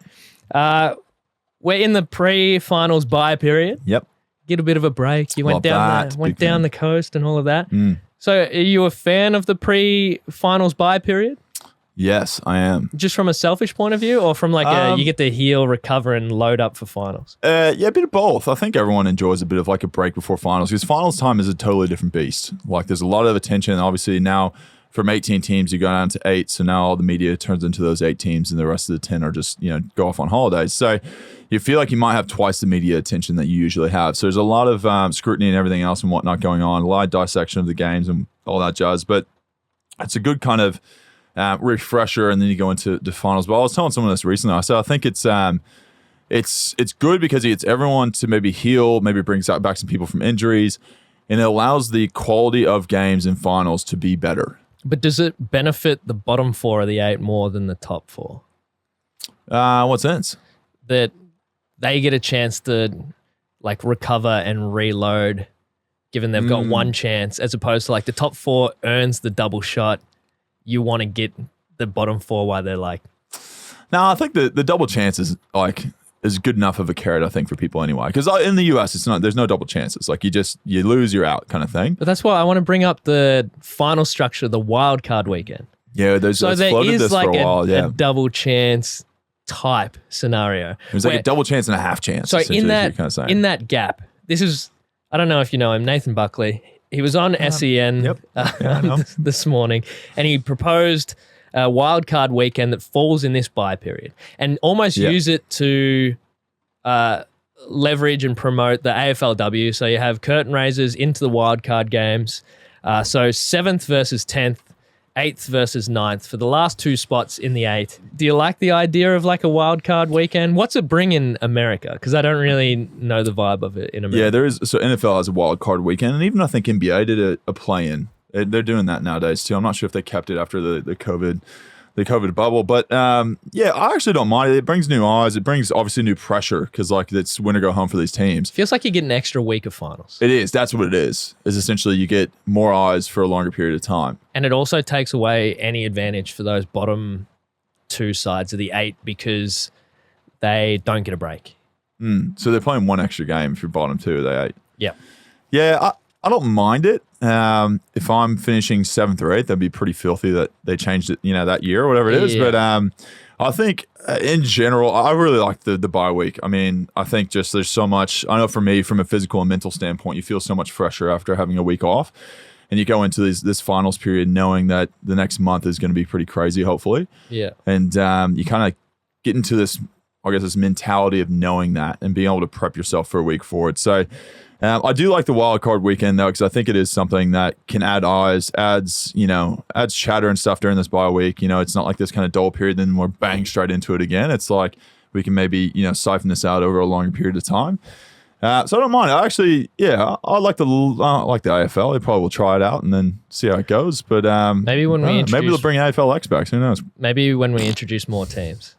we're in the pre-finals bye period. Yep. get a bit of a break. You went down the coast and all of that. So are you a fan of the pre-finals bye period? Yes, I am. Just from a selfish point of view, or from you get to heal, recover, and load up for finals? Yeah, a bit of both. I think everyone enjoys a bit of like a break before finals, because finals time is a totally different beast. Like there's a lot of attention. Obviously now from 18 teams, you go down to 8. So now all the media turns into those 8 teams, and the rest of the 10 are just, go off on holidays. So you feel like you might have twice the media attention that you usually have. So there's a lot of scrutiny and everything else and whatnot going on, a lot of dissection of the games and all that jazz. But it's a good kind of refresher, and then you go into the finals. But I was telling someone this recently. I said I think it's good because it gets everyone to maybe heal, maybe brings back some people from injuries, and it allows the quality of games in finals to be better. But does it benefit the bottom 4 of the 8 more than the top 4? What sense? That they get a chance to like recover and reload, given they've got one chance, as opposed to like the top 4 earns the double shot. You want to get the bottom 4 while they're like... No, I think the double chance is good enough of a carrot, I think, for people anyway. Because in the US, there's no double chances. Like you lose, you're out kind of thing. But that's why I want to bring up the final structure, the wild card weekend. Yeah, there is like a double chance type scenario. There's like a double chance and a half chance. So in that gap, this is, I don't know if you know him, Nathan Buckley. He was on SEN this morning, and he proposed a wild card weekend that falls in this bye period, and almost use it to leverage and promote the AFLW. So you have curtain raisers into the wild card games. So 7th versus 10th, 8th versus 9th for the last 2 spots in the 8. Do you like the idea of like a wild card weekend? What's it bring in America? Because I don't really know the vibe of it in America. Yeah, there is. So NFL has a wild card weekend, and even I think NBA did a play-in. They're doing that nowadays too. I'm not sure if they kept it after the COVID bubble, but yeah, I actually don't mind it. It brings new eyes. It brings obviously new pressure because like it's win or go home for these teams. Feels like you get an extra week of finals. It is. That's what it is. Is essentially you get more eyes for a longer period of time. And it also takes away any advantage for those bottom 2 sides of the 8 because they don't get a break. So they're playing one extra game if you're bottom 2 of the 8. Yeah. Yeah, I don't mind it. If I'm finishing 7th or 8th, that'd be pretty filthy that they changed it, that year or whatever it is. But I think in general, I really like the bye week. I mean, I think just there's so much. I know for me, from a physical and mental standpoint, you feel so much fresher after having a week off, and you go into this finals period knowing that the next month is going to be pretty crazy, hopefully. Yeah. And you kind of get into this, I guess, this mentality of knowing that and being able to prep yourself for a week forward. So. I do like the wild card weekend though, because I think it is something that can add eyes, adds chatter and stuff during this bye week. It's not like this kind of dull period, then we're bang straight into it again. It's like we can maybe siphon this out over a longer period of time. So I don't mind. I actually, I like the AFL. They probably will try it out and then see how it goes. But maybe they'll bring AFL X back. Who knows? Maybe when we introduce more teams,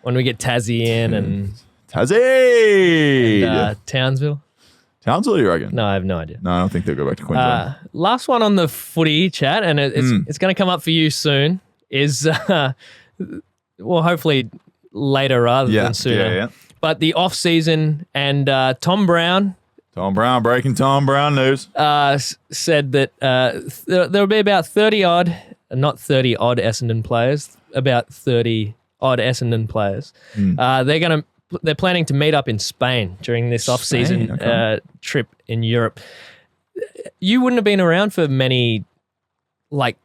when we get Tassie in and Townsville. Townsville, you reckon? No, I have no idea. No, I don't think they'll go back to Queensland. Last one on the footy chat, and it's going to come up for you soon, is, hopefully later rather than sooner. Yeah. But the off-season and Tom Brown, breaking Tom Brown news, said that there will be about 30-odd, not 30-odd Essendon players, about 30-odd Essendon players. They're planning to meet up in Spain during this off-season trip in Europe. You wouldn't have been around for many, like,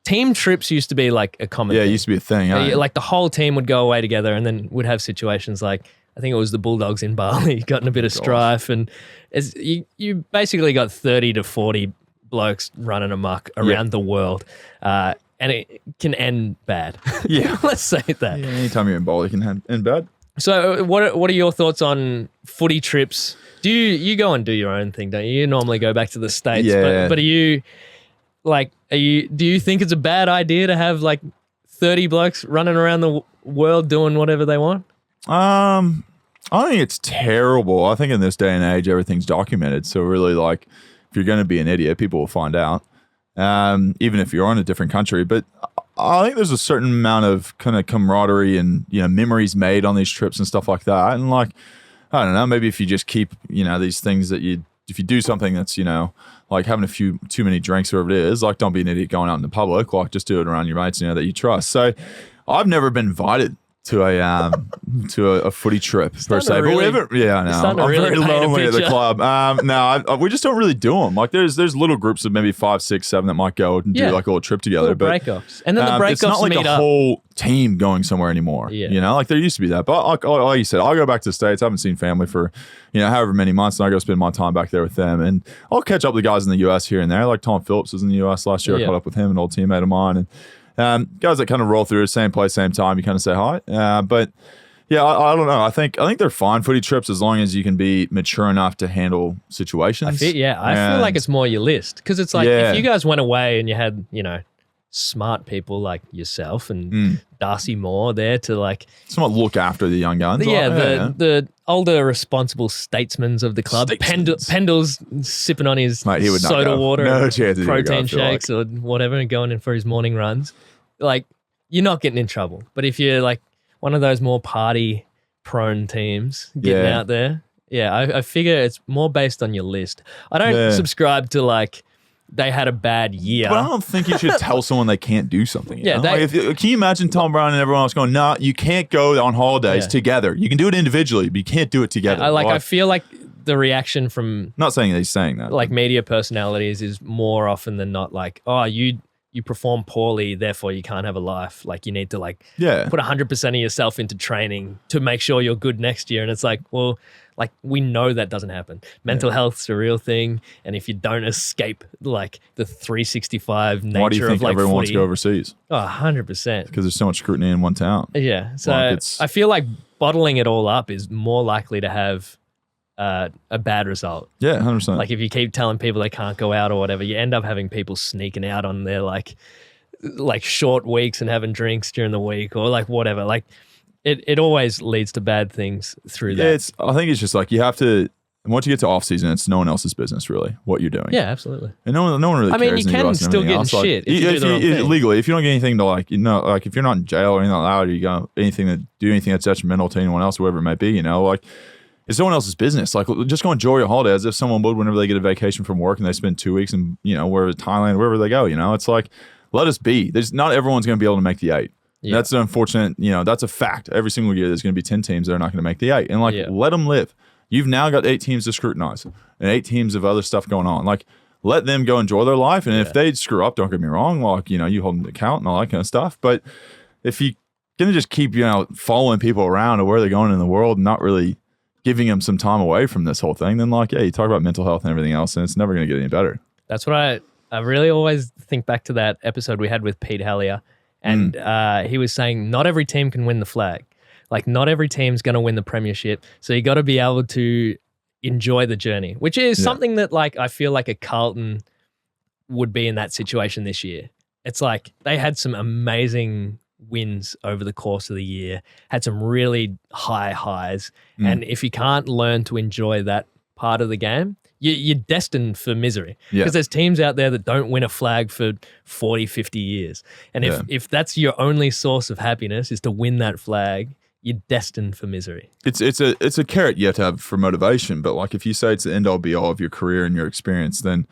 team trips used to be like a common thing. It used to be a thing. Like the whole team would go away together and then would have situations like, I think it was the Bulldogs in Bali, got in a bit of strife. And you basically got 30 to 40 blokes running amok around the world. And it can end bad. Yeah. Let's say that. Yeah, anytime you're in Bali, it can end bad. So what are your thoughts on footy trips? Do you go and do your own thing, don't you? You normally go back to the States. Yeah. But do you think it's a bad idea to have like 30 blokes running around the world doing whatever they want? I think it's terrible. I think in this day and age, everything's documented. So really, like, if you're going to be an idiot, people will find out, even if you're in a different country. But I think there's a certain amount of kind of camaraderie and memories made on these trips and stuff like that. And like, I don't know, maybe if you just keep, these things that if you do something that's, like having a few too many drinks or whatever it is, like don't be an idiot going out in the public, like just do it around your mates, that you trust. So I've never been invited to a footy trip per se, but we haven't. Yeah, no, I'm very lonely at the club. We just don't really do them. Like there's little groups of maybe 5, 6, 7 that might go and do like a little trip together. But breakups, and then the breakups. It's not like a whole team going somewhere anymore. Yeah. Like there used to be that. But like you said, I'll go back to the States. I haven't seen family for however many months, and I go spend my time back there with them. And I'll catch up with the guys in the U.S. here and there. Like Tom Phillips was in the U.S. last year. I caught up with him, an old teammate of mine, and. Guys that kind of roll through the same place, same time, you kind of say hi. But yeah, I don't know. I think they're fine footy trips as long as you can be mature enough to handle situations. I feel like it's more your list because it's like if you guys went away and you had smart people like yourself and Darcy Moore there to like somewhat look after the young guns. The older responsible statesmen of the club. Pendle's sipping on his soda water, protein shakes or whatever, and going in for his morning runs. Like you're not getting in trouble. But if you're like one of those more party prone teams getting out there, I figure it's more based on your list. I don't subscribe to like. They had a bad year. But I don't think you should tell someone they can't do something. Can you imagine Tom Brown and everyone else going, nah, you can't go on holidays together. You can do it individually, but you can't do it together. I feel like the reaction from... Not saying that he's saying that. Like media personalities is more often than not like, oh, you perform poorly, therefore you can't have a life. Like you need to put 100% of yourself into training to make sure you're good next year. And it's like, well... Like we know that doesn't happen. Mental health's a real thing, and if you don't escape like the 365 nature of like why do you think everyone wants to go overseas? 100%. Because there's so much scrutiny in one town. Yeah, so I feel like bottling it all up is more likely to have a bad result. Yeah, 100%. Like if you keep telling people they can't go out or whatever, you end up having people sneaking out on their like short weeks and having drinks during the week or like whatever. Like. It always leads to bad things through that. I think it's just like you have to. And once you get to off season, it's no one else's business really what you're doing. Yeah, absolutely. And no one really cares. I mean, you can still get in shit legally. If you don't get anything to like if you're not in jail or anything like that, or you got anything to do anything that's detrimental to anyone else, whoever it might be, like it's no one else's business. Like just go enjoy your holiday as if someone would whenever they get a vacation from work and they spend 2 weeks in wherever Thailand, wherever they go. It's like let us be. There's not everyone's going to be able to make the 8. Yeah. That's unfortunate, that's a fact. Every single year there's going to be 10 teams that are not going to make the 8. And let them live. You've now got 8 teams to scrutinize and 8 teams of other stuff going on. Like let them go enjoy their life. And if they screw up, don't get me wrong, like, you hold them to account and all that kind of stuff. But if you're going to just keep, following people around to where they're going in the world and not really giving them some time away from this whole thing, then you talk about mental health and everything else and it's never going to get any better. That's what I really always think back to that episode we had with Pete Hallier. And he was saying not every team can win the flag. Like not every team's going to win the premiership. So you got to be able to enjoy the journey, which is something that like I feel like a Carlton would be in that situation this year. It's like they had some amazing wins over the course of the year, had some really high highs. And if you can't learn to enjoy that part of the game, you're destined for misery because there's teams out there that don't win a flag for 40, 50 years. And if that's your only source of happiness is to win that flag, you're destined for misery. It's a carrot you have to have for motivation. But like if you say it's the end all be all of your career and your experience, then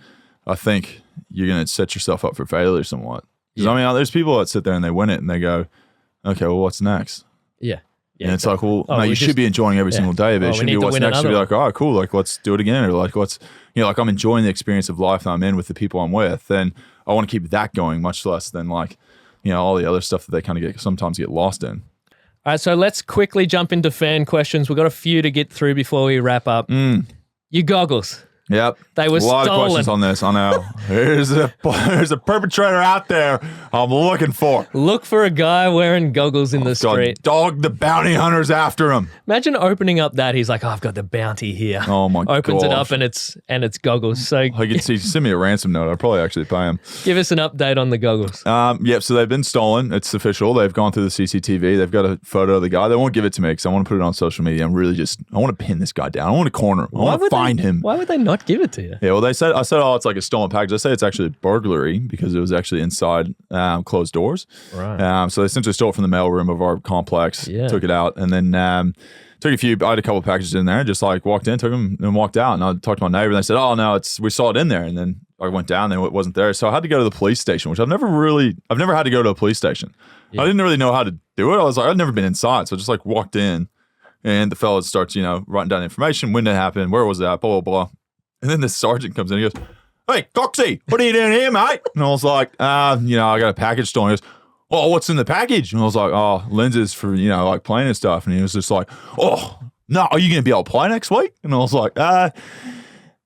I think you're going to set yourself up for failure somewhat. Because I mean, there's people that sit there and they win it and they go, okay, well, what's next? Yeah. And it's like, well, no, you should be enjoying every single day of it. It should be what's next. Should be like, oh, cool. Like, let's do it again. Or like, let's, like I'm enjoying the experience of life that I'm in with the people I'm with. And I want to keep that going much less than like, all the other stuff that they kind of sometimes get lost in. All right. So let's quickly jump into fan questions. We've got a few to get through before we wrap up. Your goggles. Yep. They were stolen. A lot of questions on this. I know. There's a perpetrator out there I'm looking for. Look for a guy wearing goggles in the street. Dog the bounty hunters after him. Imagine opening up that. He's like, I've got the bounty here. Oh my god. Opens it up and it's goggles. So I can see. Send me a ransom note. I'll probably actually pay him. Give us an update on the goggles. Yep. So they've been stolen. It's official. They've gone through the CCTV. They've got a photo of the guy. They won't give it to me because I want to put it on social media. I want to pin this guy down. I want to corner him. I want to find him. Why would they not give it to you? Yeah. Well, I said, oh, it's like a stolen package. I say it's actually burglary because it was actually inside closed doors. Right. So they essentially stole it from the mailroom of our complex, took it out, and then took a few. I had a couple of packages in there. Just like walked in, took them, and walked out. And I talked to my neighbor, and they said, "Oh no, we saw it in there." And then I went down, and it wasn't there. So I had to go to the police station, which I've never had to go to a police station. Yeah. I didn't really know how to do it. I was like, I'd never been inside, so I just like walked in, and the fellow starts, writing down information, when it happened, where was that, blah blah blah. And then this sergeant comes in, he goes, "Hey, Coxie, what are you doing here, mate?" And I was like, I got a package store. And he goes, "Oh, what's in the package?" And I was like, "Oh, lenses for, like playing and stuff." And he was just like, "Oh, no, are you going to be able to play next week?" And I was like,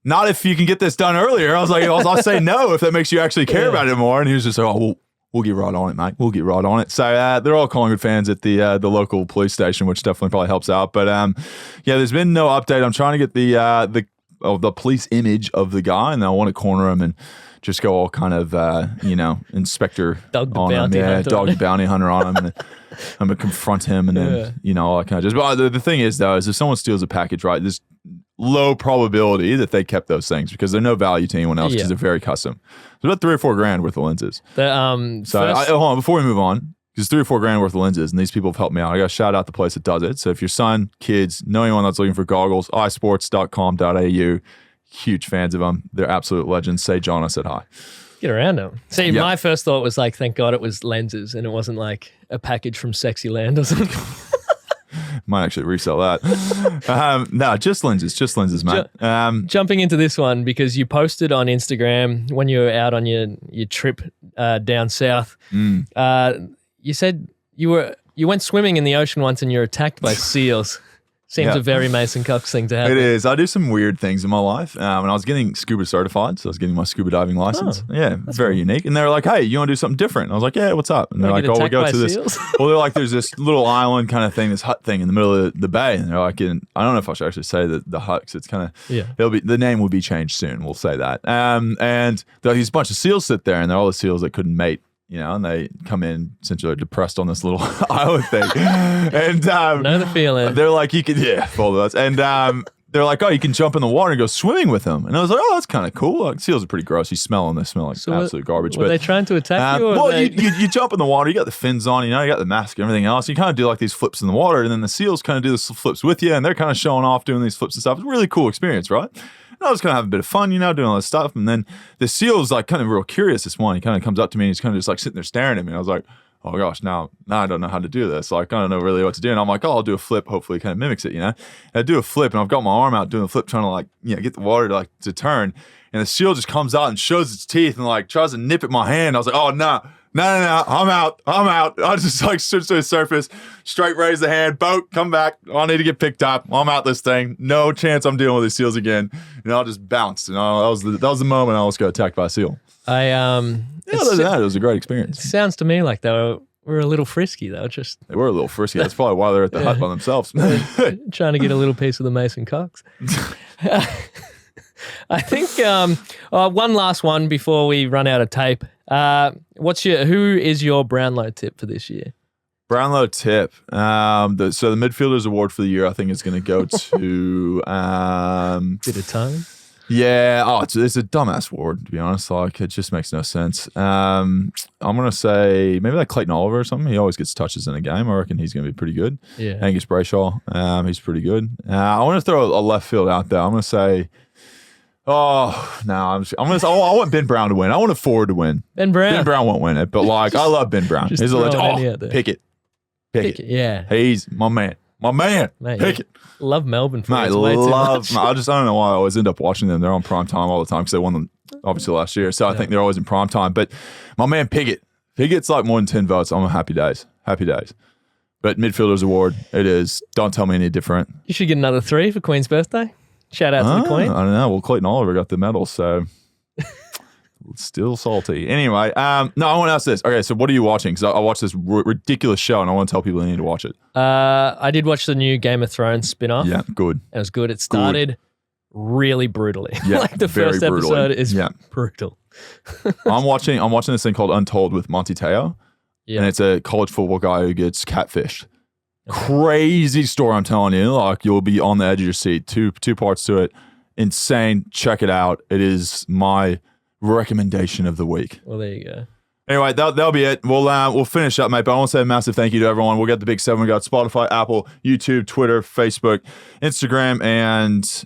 not if you can get this done earlier. I was like, I'll say no if that makes you actually care about it more. And he was just like, "Oh, we'll get right on it, mate. We'll get right on it." So they're all Collingwood fans at the local police station, which definitely probably helps out. But there's been no update. I'm trying to get the police image of the guy, and I want to corner him and just go all kind of, inspector Dog the on bounty him. Yeah, hunter. dog the bounty hunter on him. And I'm going to confront him, and then, all that kind of just. But the thing is, though, is if someone steals a package, right, there's low probability that they kept those things because they're no value to anyone else because they're very custom. It's about $3 or $4 grand worth of lenses. Hold on, before we move on, because $3 or $4 grand worth of lenses, and these people have helped me out. I got to shout out the place that does it. So if your son, kids, know anyone that's looking for goggles, isports.com.au, huge fans of them. They're absolute legends. Say John, I said hi. Get around them. See, my first thought was like, thank God it was lenses and it wasn't like a package from Sexyland or something. Might actually resell that. No, just lenses, mate. Jumping into this one, because you posted on Instagram when you were out on your trip down south. You said you went swimming in the ocean once and you were attacked by seals. Seems a very Mason Cox thing to happen. It is. I do some weird things in my life. And I was getting scuba certified, so I was getting my scuba diving license. It's very unique. And they were like, "Hey, you want to do something different?" And I was like, "Yeah, what's up?" And they're like, "Oh, we go to this." Well, they're like, "There's this little island kind of thing, this hut thing in the middle of the bay." And they're like, I don't know if I should actually say the hut, because it's kind of, the name will be changed soon. We'll say that. And there are these bunch of seals sit there, and they're all the seals that couldn't mate. And they come in essentially depressed on this little island thing. And know the feeling. They're like, you can, both of us. And they're like, "Oh, you can jump in the water and go swimming with them." And I was like, "Oh, that's kind of cool." Like, seals are pretty gross. You smell them. They smell like absolute garbage. Were they trying to attack you? Well, you jump in the water. You got the fins on, you got the mask and everything else. You kind of do like these flips in the water, and then the seals kind of do the flips with you, and they're kind of showing off doing these flips and stuff. It's a really cool experience, right? And I was kind of having a bit of fun, doing all this stuff. And then the seal is like kind of real curious this morning. He kind of comes up to me and he's kind of just like sitting there staring at me. And I was like, "Oh gosh, now I don't know how to do this. So I kind of know really what to do." And I'm like, "Oh, I'll do a flip. Hopefully it kind of mimics it, And I do a flip, and I've got my arm out doing a flip, trying to like, get the water to turn. And the seal just comes out and shows its teeth and like tries to nip at my hand. I was like, "Oh, no, I'm out. I just like stood to the surface, straight raise the hand, boat, come back. I need to get picked up. I'm out this thing. No chance I'm dealing with these seals again." And I just bounced. That was the moment I almost got attacked by a seal. It was a great experience. It sounds to me like they were a little frisky. They were a little frisky. That's probably why they're at the hut by themselves. Trying to get a little piece of the Mason Cox. I think one last one before we run out of tape. Who is your Brownlow tip for this year? Brownlow tip. The midfielders award for the year, I think, is going to go to Bit of tone. Yeah. It's a dumbass award, to be honest. Like, it just makes no sense. I'm going to say maybe like Clayton Oliver or something. He always gets touches in a game. I reckon he's going to be pretty good. Yeah. Angus Brayshaw, he's pretty good. I want to throw a left field out there. I'm going to say, I want Ben Brown to win. I want a forward to win. Ben Brown won't win it, but like, I love Ben Brown. He's a legend. Pickett. Yeah. He's my man. Mate, Pickett. Love Melbourne for I don't know why I always end up watching them. They're on prime time all the time because they won them obviously last year. So I think they're always in prime time. But my man Pickett, if he gets like more than 10 votes, I'm happy days. But midfielders award, it is. Don't tell me any different. You should get another 3 for Queen's birthday. Shout out to the Queen. I don't know. Well, Clayton Oliver got the medal, so still salty. Anyway, no, I want to ask this. Okay, so what are you watching? Because I watched this ridiculous show, and I want to tell people they need to watch it. I did watch the new Game of Thrones spin-off. Yeah, good. It was good. It started really brutally. Yeah, like the first episode is brutal. I'm watching this thing called Untold with Monty Teo, and it's a college football guy who gets catfished. Crazy story, I'm telling you. Like, you'll be on the edge of your seat. Two parts to it. Insane. Check it out. It is my recommendation of the week. Well, there you go. Anyway, that'll be it. We'll finish up, mate. But I want to say a massive thank you to everyone. We'll get the big 7. We got Spotify, Apple, YouTube, Twitter, Facebook, Instagram, and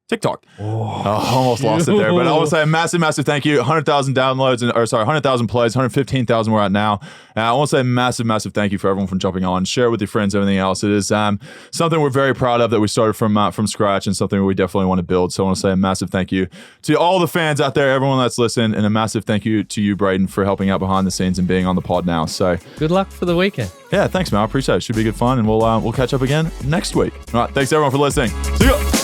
TikTok. Almost lost it there. But I want to say a massive, massive thank you. 100,000 downloads, 100,000 plays, 115,000 we're at now. I want to say a massive, massive thank you for everyone for jumping on. Share it with your friends, everything else. It is something we're very proud of that we started from scratch and something we definitely want to build. So I want to say a massive thank you to all the fans out there, everyone that's listened, and a massive thank you to you, Brayden, for helping out behind the scenes and being on the pod now. So good luck for the weekend. Yeah, thanks, man. I appreciate it. Should be good fun, and we'll catch up again next week. All right, thanks everyone for listening. See ya.